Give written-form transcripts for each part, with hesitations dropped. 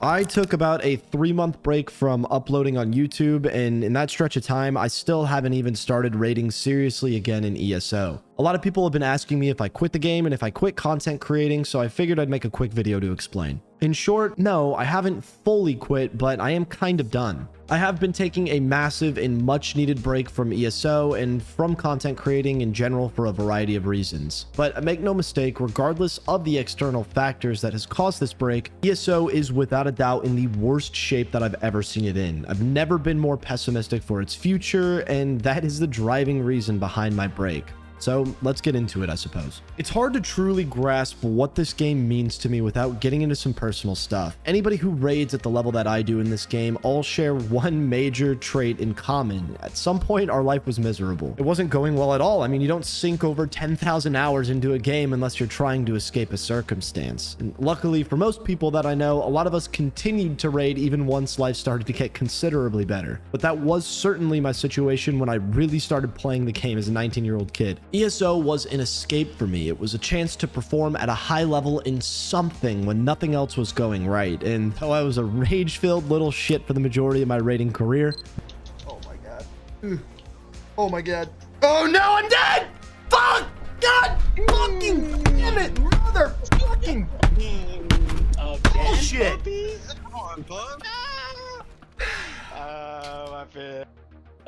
I took about a 3-month break from uploading on YouTube, and in that stretch of time, I still haven't even started raiding seriously again in ESO. A lot of people have been asking me if I quit the game and if I quit content creating, so I figured I'd make a quick video to explain. In short, no, I haven't fully quit, but I am kind of done. I have been taking a massive and much needed break from ESO and from content creating in general for a variety of reasons. But make no mistake, regardless of the external factors that has caused this break, ESO is without a doubt in the worst shape that I've ever seen it in. I've never been more pessimistic for its future, and that is the driving reason behind my break. So let's get into it, I suppose. It's hard to truly grasp what this game means to me without getting into some personal stuff. Anybody who raids at the level that I do in this game all share one major trait in common. At some point, our life was miserable. It wasn't going well at all. I mean, you don't sink over 10,000 hours into a game unless you're trying to escape a circumstance. And luckily, for most people that I know, a lot of us continued to raid even once life started to get considerably better. But that was certainly my situation when I really started playing the game as a 19-year-old kid. ESO was an escape for me. It was a chance to perform at a high level in something when nothing else was going right. And though I was a rage-filled little shit for the majority of my raiding career... Oh my god. Oh my god. Oh no, I'm dead! Fuck! God fucking damn it! Motherfucking bullshit! Come on, bud. My fair.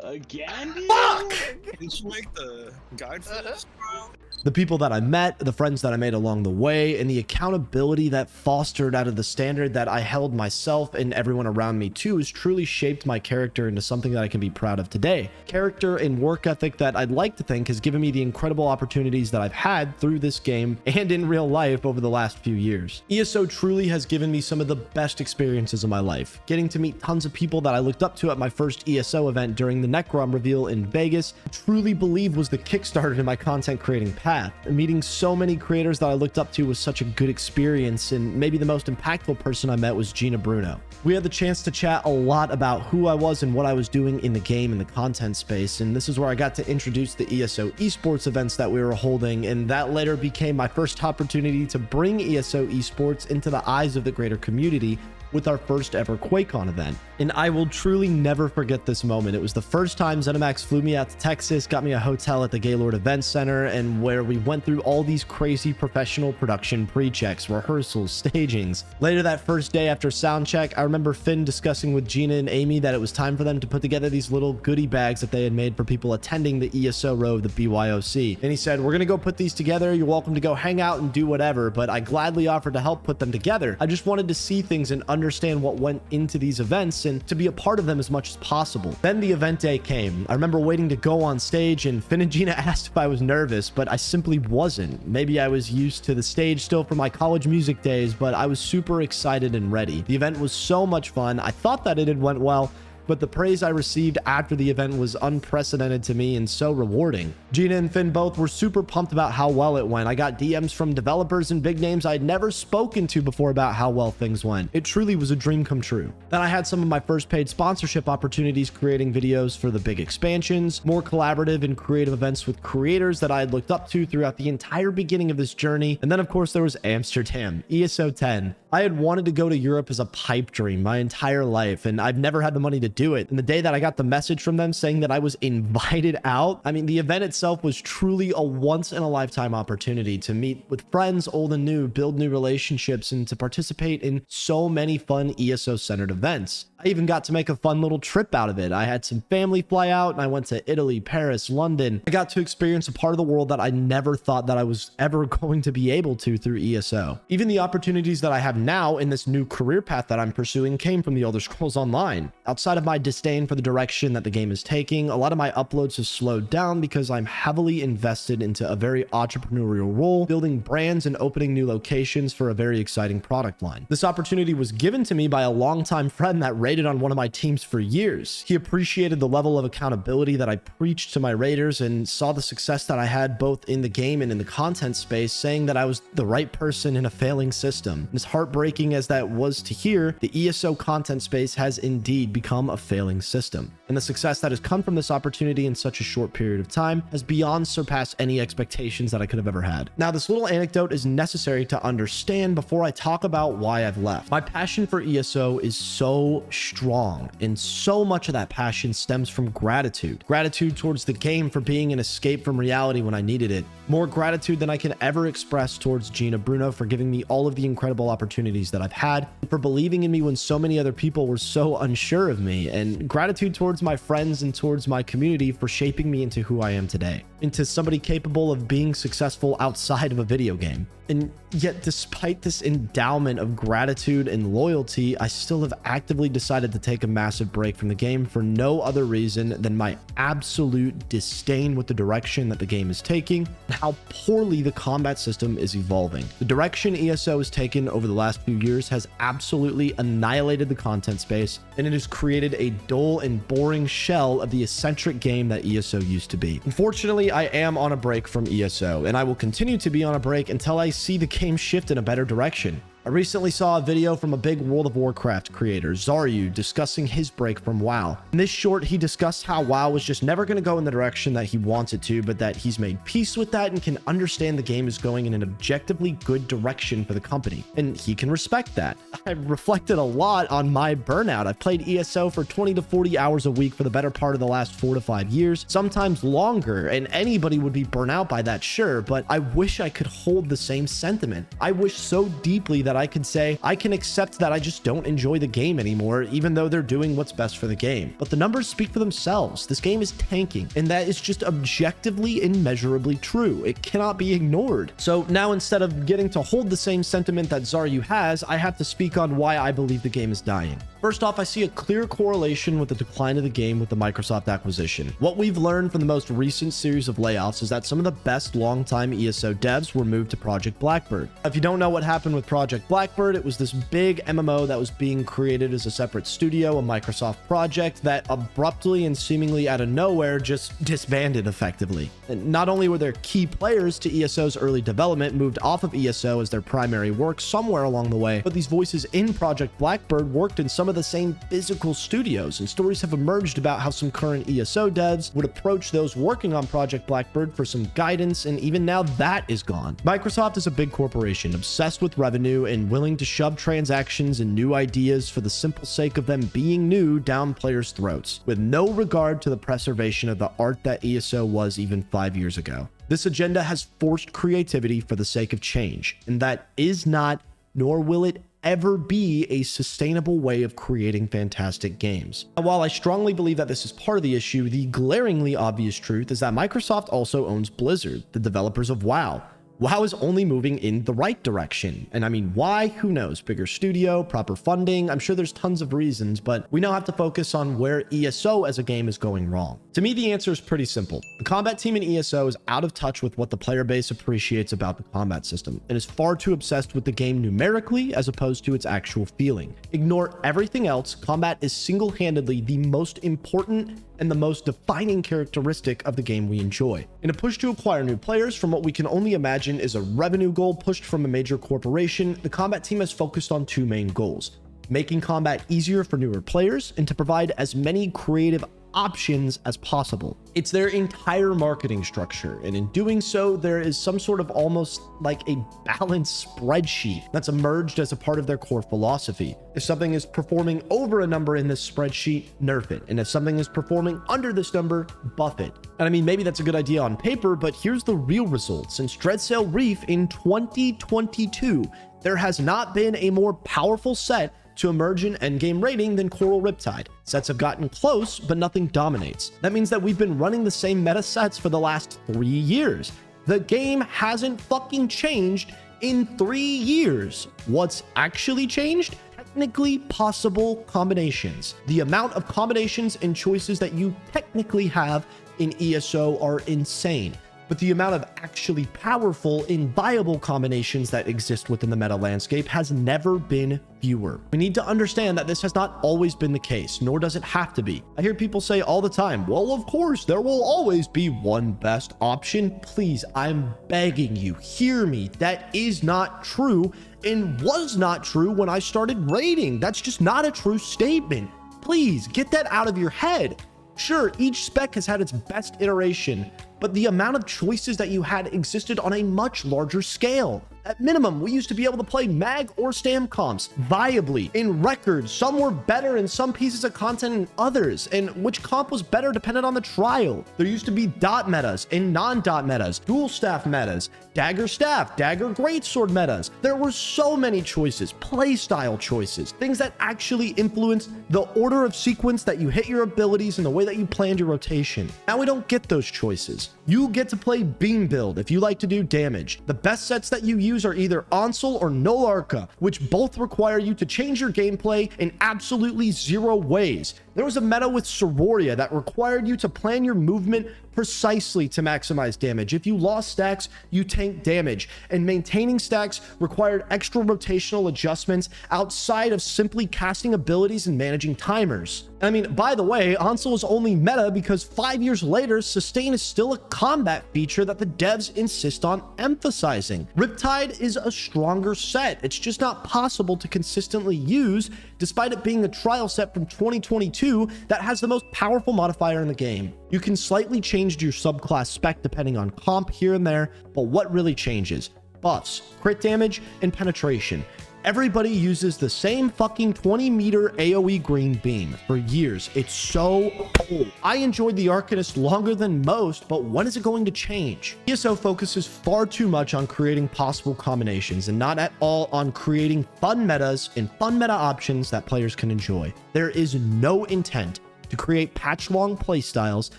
Again? Fuck! Did you make the guide for this, bro? The people that I met, the friends that I made along the way, and the accountability that fostered out of the standard that I held myself and everyone around me to has truly shaped my character into something that I can be proud of today. Character and work ethic that I'd like to think has given me the incredible opportunities that I've had through this game and in real life over the last few years. ESO truly has given me some of the best experiences of my life. Getting to meet tons of people that I looked up to at my first ESO event during the Necrom reveal in Vegas, I truly believe was the kickstarter to my content creating path. Meeting so many creators that I looked up to was such a good experience, and maybe the most impactful person I met was Gina Bruno. We had the chance to chat a lot about who I was and what I was doing in the game and the content space, and this is where I got to introduce the ESO esports events that we were holding, and that later became my first opportunity to bring ESO esports into the eyes of the greater community with our first ever QuakeCon event. And I will truly never forget this moment. It was the first time ZeniMax flew me out to Texas, got me a hotel at the Gaylord Event Center, and where we went through all these crazy professional production pre-checks, rehearsals, stagings. Later that first day after sound check, I remember Finn discussing with Gina and Amy that it was time for them to put together these little goodie bags that they had made for people attending the ESO row of the BYOC. And he said, "We're gonna go put these together. You're welcome to go hang out and do whatever," but I gladly offered to help put them together. I just wanted to see things and understand what went into these events and to be a part of them as much as possible. Then the event day came. I remember waiting to go on stage, and Finn and Gina asked if I was nervous, but I simply wasn't. Maybe I was used to the stage still from my college music days, but I was super excited and ready. The event was so much fun. I thought that it had went well, but the praise I received after the event was unprecedented to me and so rewarding. Gina and Finn both were super pumped about how well it went. I got DMs from developers and big names I'd never spoken to before about how well things went. It truly was a dream come true. Then I had some of my first paid sponsorship opportunities creating videos for the big expansions, more collaborative and creative events with creators that I had looked up to throughout the entire beginning of this journey. And then of course there was Amsterdam, ESO 10. I had wanted to go to Europe as a pipe dream my entire life, and I've never had the money to do it. And the day that I got the message from them saying that I was invited out, I mean, the event itself was truly a once-in-a-lifetime opportunity to meet with friends, old and new, build new relationships, and to participate in so many fun ESO-centered events. I even got to make a fun little trip out of it. I had some family fly out, and I went to Italy, Paris, London. I got to experience a part of the world that I never thought that I was ever going to be able to through ESO. Even the opportunities that I have now in this new career path that I'm pursuing came from the Elder Scrolls Online. Outside of my disdain for the direction that the game is taking, a lot of my uploads have slowed down because I'm heavily invested into a very entrepreneurial role, building brands and opening new locations for a very exciting product line. This opportunity was given to me by a longtime friend that raided on one of my teams for years. He appreciated the level of accountability that I preached to my raiders and saw the success that I had both in the game and in the content space, saying that I was the right person in a failing system. As heartbreaking as that was to hear, the ESO content space has indeed become a failing system. and the success that has come from this opportunity in such a short period of time has beyond surpassed any expectations that I could have ever had. Now, this little anecdote is necessary to understand before I talk about why I've left. My passion for ESO is so strong, and so much of that passion stems from gratitude. Gratitude towards the game for being an escape from reality when I needed it. More gratitude than I can ever express towards Gina Bruno for giving me all of the incredible opportunities that I've had, and for believing in me when so many other people were so unsure of me, and gratitude towards my friends and towards my community for shaping me into who I am today, into somebody capable of being successful outside of a video game. And yet, despite this endowment of gratitude and loyalty, I still have actively decided to take a massive break from the game for no other reason than my absolute disdain with the direction that the game is taking and how poorly the combat system is evolving. The direction ESO has taken over the last few years has absolutely annihilated the content space, and it has created a dull and boring shell of the eccentric game that ESO used to be. Unfortunately, I am on a break from ESO, and I will continue to be on a break until I see the game shift in a better direction. I recently saw a video from a big World of Warcraft creator, Zaryu, discussing his break from WoW. In this short, he discussed how WoW was just never going to go in the direction that he wants it to, but that he's made peace with that and can understand the game is going in an objectively good direction for the company. And he can respect that. I've reflected a lot on my burnout. I've played ESO for 20 to 40 hours a week for the better part of the last 4 to 5 years, sometimes longer, and anybody would be burnt out by that, sure, but I wish I could hold the same sentiment. I wish so deeply that I could say I can accept that I just don't enjoy the game anymore, even though they're doing what's best for the game. But the numbers speak for themselves. This game is tanking, and that is just objectively and measurably true. It cannot be ignored. So now, instead of getting to hold the same sentiment that Zaryu has, I have to speak on why I believe the game is dying. First off, I see a clear correlation with the decline of the game with the Microsoft acquisition. What we've learned from the most recent series of layoffs is that some of the best longtime ESO devs were moved to Project Blackbird. If you don't know what happened with Project Blackbird, it was this big MMO that was being created as a separate studio, a Microsoft project that abruptly and seemingly out of nowhere just disbanded effectively. And not only were there key players to ESO's early development moved off of ESO as their primary work somewhere along the way, but these voices in Project Blackbird worked in some of the same physical studios, and stories have emerged about how some current ESO devs would approach those working on Project Blackbird for some guidance, and even now that is gone. Microsoft is a big corporation obsessed with revenue and willing to shove transactions and new ideas for the simple sake of them being new down players' throats, with no regard to the preservation of the art that ESO was even 5 years ago. This agenda has forced creativity for the sake of change, and that is not, nor will it ever be, a sustainable way of creating fantastic games. Now, while I strongly believe that this is part of the issue, the glaringly obvious truth is that Microsoft also owns Blizzard, the developers of WoW. WoW is only moving in the right direction. And I mean, why? Who knows? Bigger studio, proper funding. I'm sure there's tons of reasons, but we now have to focus on where ESO as a game is going wrong. To me, the answer is pretty simple. The combat team in ESO is out of touch with what the player base appreciates about the combat system, and is far too obsessed with the game numerically as opposed to its actual feeling. Ignore everything else. Combat is single-handedly the most important and the most defining characteristic of the game we enjoy. In a push to acquire new players from what we can only imagine is a revenue goal pushed from a major corporation, the combat team has focused on two main goals: making combat easier for newer players and to provide as many creative options as possible. It's their entire marketing structure, and in doing so, there is some sort of almost like a balanced spreadsheet that's emerged as a part of their core philosophy. If something is performing over a number in this spreadsheet, nerf it. And if something is performing under this number, buff it. And I mean, maybe that's a good idea on paper, but here's the real result. Since Dreadsail Reef in 2022, there has not been a more powerful set to emerge in endgame rating than Coral Riptide. Sets have gotten close, but nothing dominates. That means that we've been running the same meta sets for the last 3 years. The game hasn't fucking changed in 3 years. What's actually changed? Technically possible combinations. The amount of combinations and choices that you technically have in ESO are insane, but the amount of actually powerful and viable combinations that exist within the meta landscape has never been fewer. We need to understand that this has not always been the case, nor does it have to be. I hear people say all the time, well, of course, there will always be one best option. Please, I'm begging you, hear me. That is not true and was not true when I started raiding. That's just not a true statement. Please get that out of your head. Sure, each spec has had its best iteration, but the amount of choices that you had existed on a much larger scale. At minimum, we used to be able to play mag or stam comps viably. In records, some were better in some pieces of content than others, and which comp was better depended on the trial. There used to be dot metas and non-dot metas, dual staff metas, dagger staff, dagger greatsword metas. There were so many choices, playstyle choices, things that actually influenced the order of sequence that you hit your abilities and the way that you planned your rotation. Now we don't get those choices. You get to play beam build if you like to do damage. The best sets that you use are either Onsel or Null Arca, which both require you to change your gameplay in absolutely 0 ways. There was a meta with Sororia that required you to plan your movement precisely to maximize damage. If you lost stacks, you tanked damage, and maintaining stacks required extra rotational adjustments outside of simply casting abilities and managing timers. I mean, by the way, Onsel is only meta because 5 years later, sustain is still a combat feature that the devs insist on emphasizing. Riptide is a stronger set. It's just not possible to consistently use, despite it being a trial set from 2022 that has the most powerful modifier in the game. You can slightly change your subclass spec depending on comp here and there, but what really changes? Buffs, crit damage, and penetration. Everybody uses the same fucking 20-meter AoE green beam for years. It's so old. I enjoyed the Arcanist longer than most, but when is it going to change? ESO focuses far too much on creating possible combinations and not at all on creating fun metas and fun meta options that players can enjoy. There is no intent to create patch-long playstyles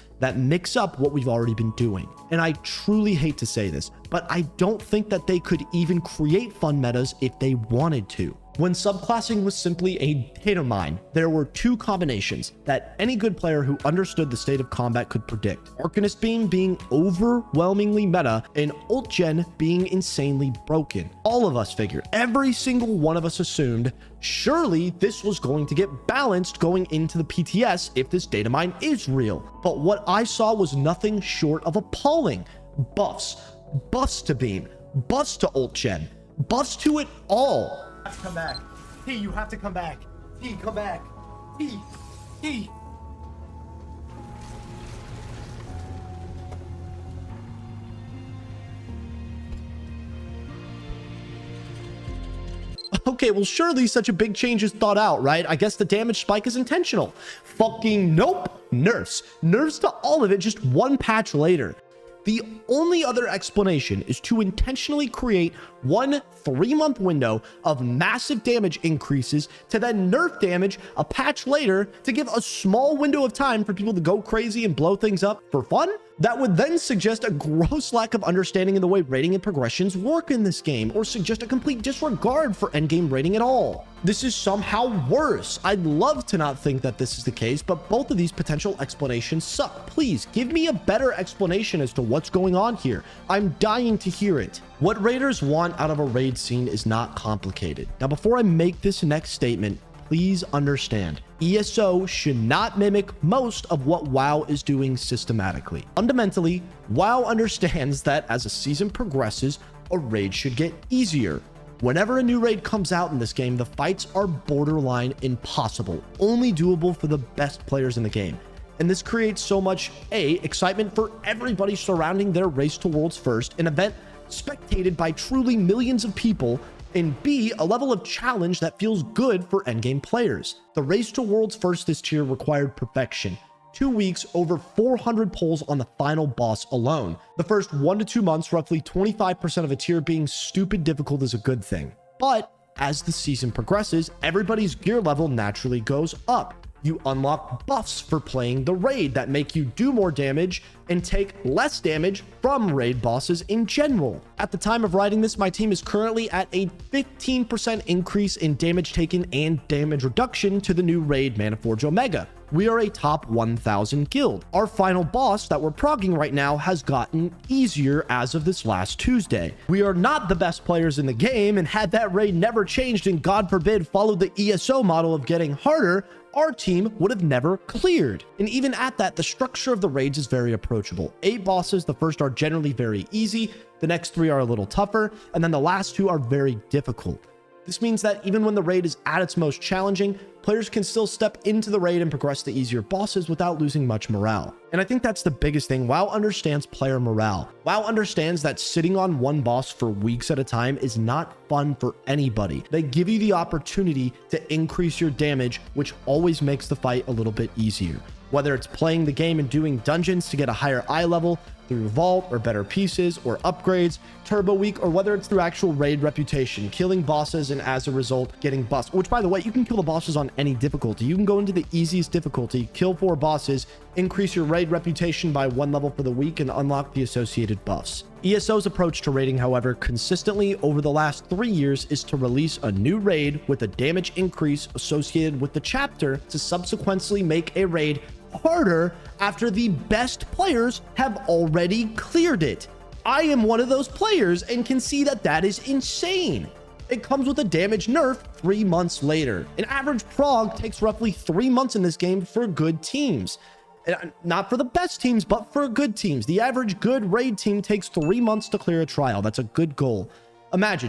that mix up what we've already been doing. And I truly hate to say this, but I don't think that they could even create fun metas if they wanted to. When subclassing was simply a data mine, there were 2 combinations that any good player who understood the state of combat could predict. Arcanist Beam being overwhelmingly meta and Ult Gen being insanely broken. All of us figured, every single one of us assumed, surely this was going to get balanced going into the PTS if this data mine is real. But what I saw was nothing short of appalling. Buffs to Beam, buffs to Ult Gen, buffs to it all. Come back. T, you have to come back. T, come back. T. Okay, well, surely such a big change is thought out, right? I guess the damage spike is intentional. Fucking nope. Nerfs to all of it just 1 patch later. The only other explanation is to intentionally create 1 3-month window of massive damage increases to then nerf damage a patch later to give a small window of time for people to go crazy and blow things up for fun. That would then suggest a gross lack of understanding in the way rating and progressions work in this game, or suggest a complete disregard for endgame rating at all. This is somehow worse. I'd love to not think that this is the case, but both of these potential explanations suck. Please give me a better explanation as to what's going on here. I'm dying to hear it. What raiders want out of a raid scene is not complicated. Now, before I make this next statement, please understand, ESO should not mimic most of what WoW is doing systematically. Fundamentally, WoW understands that as a season progresses, a raid should get easier. Whenever a new raid comes out in this game, the fights are borderline impossible, only doable for the best players in the game. And this creates so much excitement for everybody surrounding their Race to Worlds First, an event spectated by truly millions of people, and B, a level of challenge that feels good for endgame players. The Race to Worlds First this tier required perfection. 2 weeks, over 400 pulls on the final boss alone. The first 1 to 2 months, roughly 25% of a tier being stupid difficult is a good thing. But as the season progresses, everybody's gear level naturally goes up. You unlock buffs for playing the raid that make you do more damage and take less damage from raid bosses in general. At the time of writing this, my team is currently at a 15% increase in damage taken and damage reduction to the new raid Manaforge Omega. We are a top 1000 guild. Our final boss that we're progging right now has gotten easier as of this last Tuesday. We are not the best players in the game, and had that raid never changed and God forbid followed the ESO model of getting harder, our team would have never cleared. And even at that, the structure of the raids is very approachable. 8 bosses, the first are generally very easy, the next 3 are a little tougher, and then the last 2 are very difficult. This means that even when the raid is at its most challenging, players can still step into the raid and progress to easier bosses without losing much morale. And I think that's the biggest thing. WoW understands player morale. WoW understands that sitting on one boss for weeks at a time is not fun for anybody. They give you the opportunity to increase your damage, which always makes the fight a little bit easier. Whether it's playing the game and doing dungeons to get a higher eye level, through vault or better pieces or upgrades, turbo week, or whether it's through actual raid reputation, killing bosses and as a result getting buffs, which by the way, you can kill the bosses on any difficulty. You can go into the easiest difficulty, kill 4 bosses, increase your raid reputation by 1 level for the week, and unlock the associated buffs. ESO's approach to raiding, however, consistently over the last 3 years is to release a new raid with a damage increase associated with the chapter to subsequently make a raid harder after the best players have already cleared it. I am one of those players and can see that that is insane. It comes with a damage nerf 3 months later. An average prog takes roughly 3 months in this game for good teams. Not for the best teams, but for good teams. The average good raid team takes 3 months to clear a trial. That's a good goal.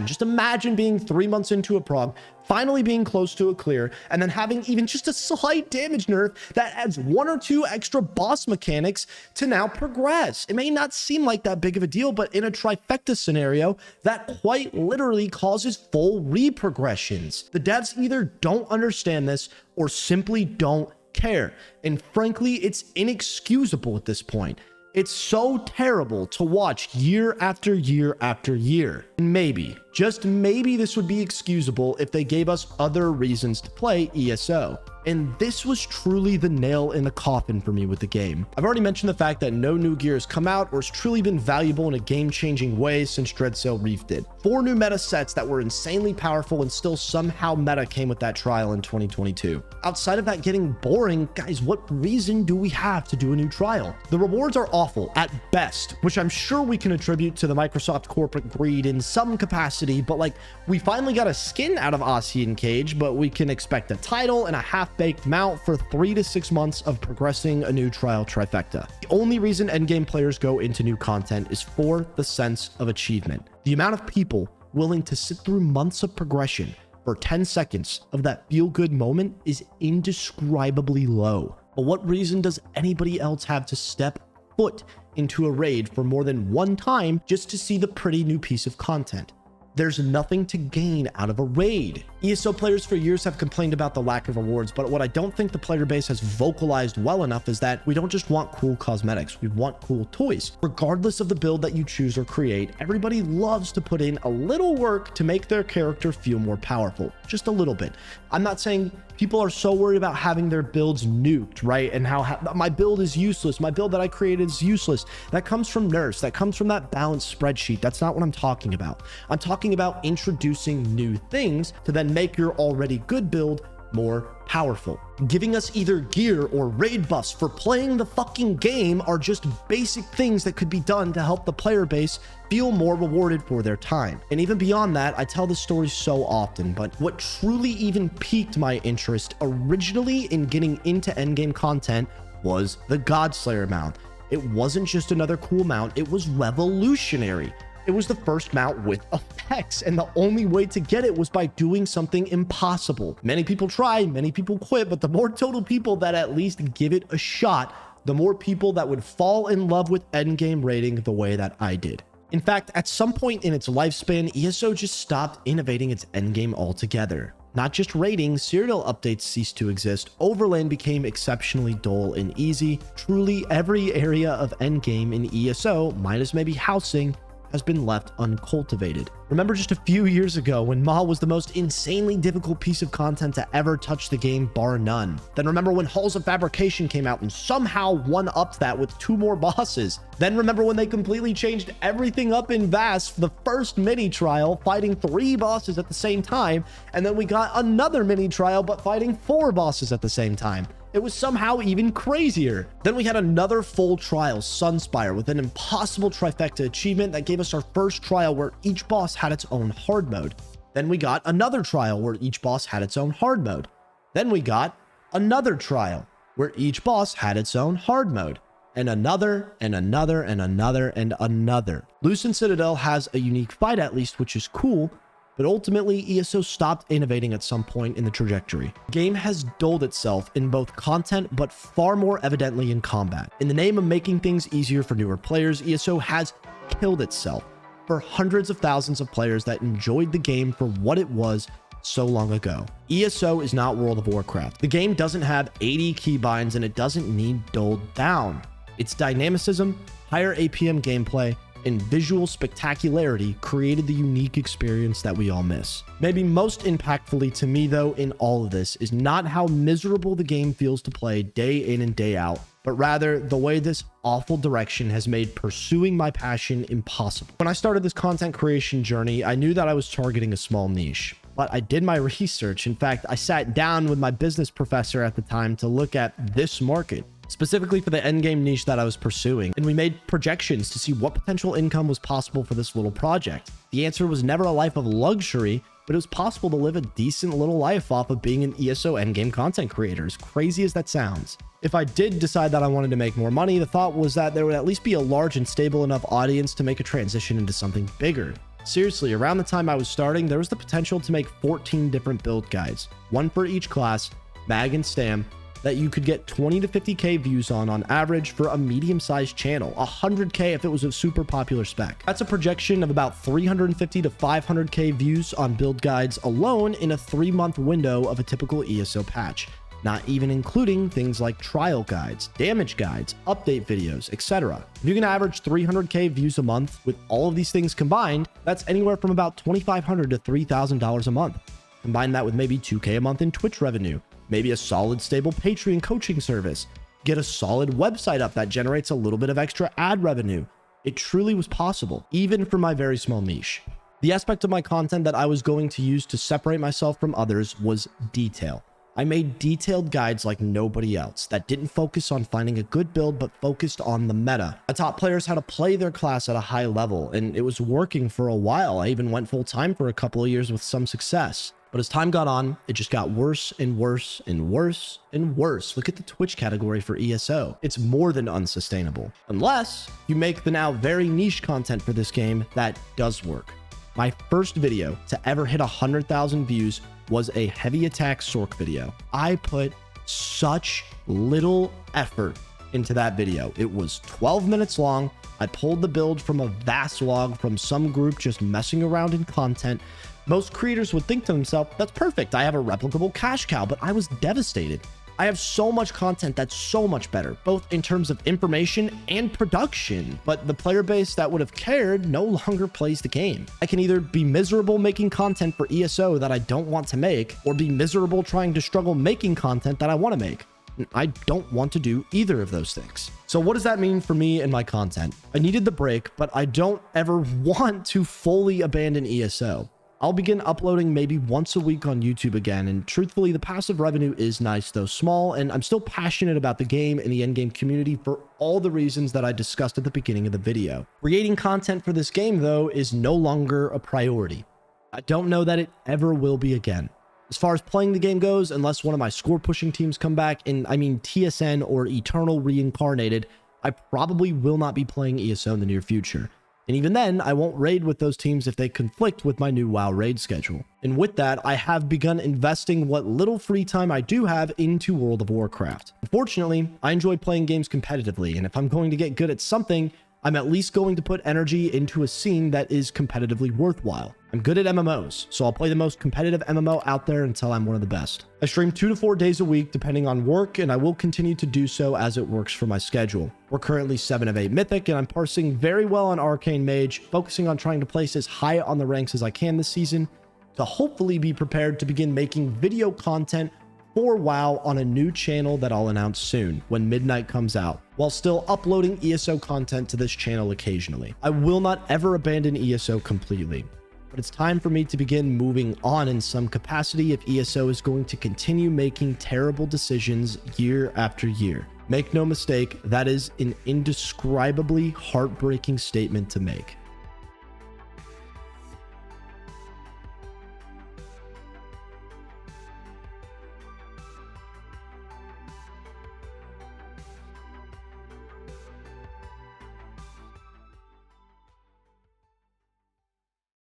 Just imagine being 3 months into a prog, finally being close to a clear, and then having even just a slight damage nerf that adds 1 or 2 extra boss mechanics to now progress. It may not seem like that big of a deal, but in a trifecta scenario, that quite literally causes full reprogressions. The devs either don't understand this or simply don't care. And frankly, it's inexcusable at this point. It's so terrible to watch year after year after year. And maybe, just maybe, this would be excusable if they gave us other reasons to play ESO. And this was truly the nail in the coffin for me with the game. I've already mentioned the fact that no new gear has come out or has truly been valuable in a game-changing way since Dreadsail Reef did. 4 new meta sets that were insanely powerful and still somehow meta came with that trial in 2022. Outside of that getting boring, guys, what reason do we have to do a new trial? The rewards are awful at best, which I'm sure we can attribute to the Microsoft corporate greed in some capacity, but like, we finally got a skin out of Ossian Cage, but we can expect a title and a half-baked mount for 3 to 6 months of progressing a new trial trifecta. The only reason endgame players go into new content is for the sense of achievement. The amount of people willing to sit through months of progression for 10 seconds of that feel-good moment is indescribably low. But what reason does anybody else have to step foot into a raid for more than one time just to see the pretty new piece of content? There's nothing to gain out of a raid. ESO players for years have complained about the lack of rewards, but what I don't think the player base has vocalized well enough is that we don't just want cool cosmetics, we want cool toys. Regardless of the build that you choose or create, everybody loves to put in a little work to make their character feel more powerful, just a little bit. I'm not saying people are so worried about having their builds nuked, right? And how my build is useless. My build that I created is useless. That comes from nerfs. That comes from that balanced spreadsheet. That's not what I'm talking about. I'm talking about introducing new things to then make your already good build more powerful. Giving us either gear or raid buffs for playing the fucking game are just basic things that could be done to help the player base feel more rewarded for their time. And even beyond that, I tell this story so often, but what truly even piqued my interest originally in getting into endgame content was the Godslayer mount. It wasn't just another cool mount, it was revolutionary. It was the first mount with effects, and the only way to get it was by doing something impossible. Many people try, many people quit, but the more total people that at least give it a shot, the more people that would fall in love with endgame raiding the way that I did. In fact, at some point in its lifespan, ESO just stopped innovating its endgame altogether. Not just raiding, serial updates ceased to exist, Overland became exceptionally dull and easy. Truly every area of endgame in ESO, minus maybe housing, has been left uncultivated. Remember just a few years ago when Maw was the most insanely difficult piece of content to ever touch the game, bar none. Then remember when Halls of Fabrication came out and somehow one-upped that with 2 more bosses. Then remember when they completely changed everything up in Vast for the first mini trial, fighting 3 bosses at the same time, and then we got another mini trial but fighting 4 bosses at the same time. It was somehow even crazier. Then we had another full trial, Sunspire, with an impossible trifecta achievement that gave us our first trial where each boss had its own hard mode. Then we got another trial where each boss had its own hard mode. Then we got another trial where each boss had its own hard mode. And another, and another, and another, and another. Lucent Citadel has a unique fight at least, which is cool, But ultimately, ESO stopped innovating at some point in the trajectory. The game has dulled itself in both content, but far more evidently in combat. In the name of making things easier for newer players, ESO has killed itself for hundreds of thousands of players that enjoyed the game for what it was so long ago. ESO is not World of Warcraft. The game doesn't have 80 keybinds and it doesn't need dulled down. Its dynamicism, higher APM gameplay, and visual spectacularity created the unique experience that we all miss. Maybe most impactfully to me though in all of this is not how miserable the game feels to play day in and day out, but rather the way this awful direction has made pursuing my passion impossible. When I started this content creation journey, I knew that I was targeting a small niche, but I did my research. In fact, I sat down with my business professor at the time to look at this market, specifically for the endgame niche that I was pursuing, and we made projections to see what potential income was possible for this little project. The answer was never a life of luxury, but it was possible to live a decent little life off of being an ESO endgame content creator, as crazy as that sounds. If I did decide that I wanted to make more money, the thought was that there would at least be a large and stable enough audience to make a transition into something bigger. Seriously, around the time I was starting, there was the potential to make 14 different build guides, one for each class, mag and stam, that you could get 20 to 50k views on average for a medium-sized channel, 100k if it was a super popular spec. That's a projection of about 350 to 500k views on build guides alone in a 3-month window of a typical ESO patch, not even including things like trial guides, damage guides, update videos, etc. If you can average 300k views a month with all of these things combined, that's anywhere from about $2,500 to $3,000 a month. Combine that with maybe 2k a month in Twitch revenue, maybe a solid stable Patreon coaching service, get a solid website up that generates a little bit of extra ad revenue. It truly was possible, even for my very small niche. The aspect of my content that I was going to use to separate myself from others was detail. I made detailed guides like nobody else that didn't focus on finding a good build, but focused on the meta. I taught players how to play their class at a high level, and it was working for a while. I even went full time for a couple of years with some success. But as time got on, it just got worse and worse and worse and worse. Look at the Twitch category for ESO. It's more than unsustainable. Unless you make the now very niche content for this game that does work. My first video to ever hit 100,000 views was a heavy attack Sork video. I put such little effort into that video. It was 12 minutes long. I pulled the build from a vast log from some group just messing around in content. Most creators would think to themselves, that's perfect. I have a replicable cash cow, but I was devastated. I have so much content that's so much better, both in terms of information and production, but the player base that would have cared no longer plays the game. I can either be miserable making content for ESO that I don't want to make, or be miserable trying to struggle making content that I want to make. I don't want to do either of those things. So what does that mean for me and my content? I needed the break, but I don't ever want to fully abandon ESO. I'll begin uploading maybe once a week on YouTube again, and truthfully, the passive revenue is nice though small, and I'm still passionate about the game and the endgame community for all the reasons that I discussed at the beginning of the video. Creating content for this game though is no longer a priority. I don't know that it ever will be again. As far as playing the game goes, unless one of my score pushing teams come back, and I mean TSN or Eternal Reincarnated, I probably will not be playing ESO in the near future. And even then, I won't raid with those teams if they conflict with my new WoW raid schedule. And with that, I have begun investing what little free time I do have into World of Warcraft. Unfortunately, I enjoy playing games competitively, and if I'm going to get good at something, I'm at least going to put energy into a scene that is competitively worthwhile. I'm good at MMOs, so I'll play the most competitive MMO out there until I'm one of the best. I stream 2 to 4 days a week depending on work, and I will continue to do so as it works for my schedule. We're currently 7 of 8 Mythic, and I'm parsing very well on Arcane Mage, focusing on trying to place as high on the ranks as I can this season, to hopefully be prepared to begin making video content for WoW on a new channel that I'll announce soon when Midnight comes out, while still uploading ESO content to this channel occasionally. I will not ever abandon ESO completely, but it's time for me to begin moving on in some capacity if ESO is going to continue making terrible decisions year after year. Make no mistake, that is an indescribably heartbreaking statement to make.